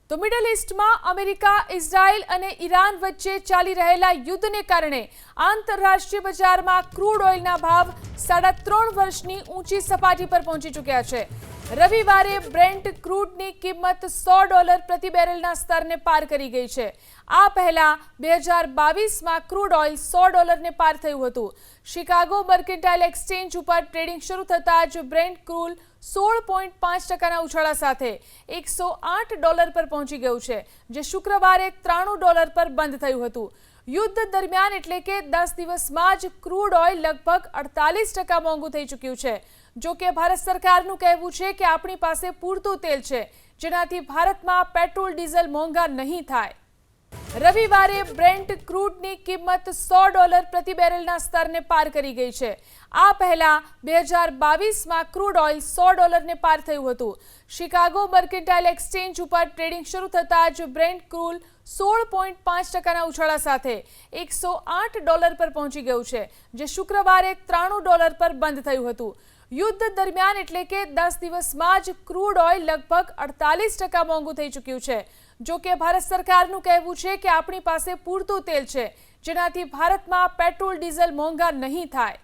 તો middle ઈસ્ટમાં America, Israel અને Iran વચ્ચે ચાલી રહેલા યુદ્ધને કારણે આંતરરાષ્ટ્રીય બજારમાં ક્રૂડ ઓઇલના ભાવ 3.5 વર્ષની ઊંચી સપાટી પર પહોંચી ચૂક્યા છે। રવિવારે બ્રેન્ટ ક્રૂડની કિંમત $100 પ્રતિ બેરલના સ્તરને પાર કરી ગઈ છે। આ પહેલા 2022માં ક્રૂડ ઓઇલ $100ને પાર થયું હતું। શિકાગો મર્કેન્ટાઇલ એક્સચેન્જ ઉપર ટ્રેડિંગ શરૂ થતાં જ બ્રેન્ટ ક્રૂડ 16.5%ના ઉછાળા સાથે $108 પર પહોંચી ગયું છે, જે શુક્રવારે $93 પર બંધ થયું હતું। યુદ્ધ દરમિયાન એટલે કે 10 દિવસમાં જ ક્રૂડ ઓઇલ લગભગ 48% મોંઘું થઈ ચૂક્યું છે। જો કે ભારત સરકારનું કહેવું છે કે આપણી પાસે પૂરતું તેલ છે, જેનાથી ભારતમાં પેટ્રોલ ડીઝલ મોંઘા નહીં થાય। રવિવારે બ્રેન્ટ ક્રૂડની કિંમત $100 પ્રતિ બેરલના સ્તરને પાર કરી ગઈ છે। આ પહેલા 2022માં ક્રૂડ ઓઇલ $100ને પાર થયું હતું। શિકાગો મર્કેન્ટાઇલ એક્સચેન્જ ઉપર ટ્રેડિંગ શરૂ થતાં જ બ્રેન્ટ ક્રૂડ 16.5%ના ઉછાળા સાથે $108 પર પહોંચી ગયું છે, જે શુક્રવારે $93 પર બંધ થયું હતું। યુદ્ધ દરમિયાન એટલે કે 10 દિવસમાં જ ક્રૂડ ઓઇલ લગભગ 48% મોંઘું થઈ ચૂક્યું છે। જો કે ભારત સરકારનું કહેવું છે કે આપણી પાસે પૂરતું તેલ છે, જેનાથી ભારતમાં પેટ્રોલ ડીઝલ મોંઘા નહીં થાય।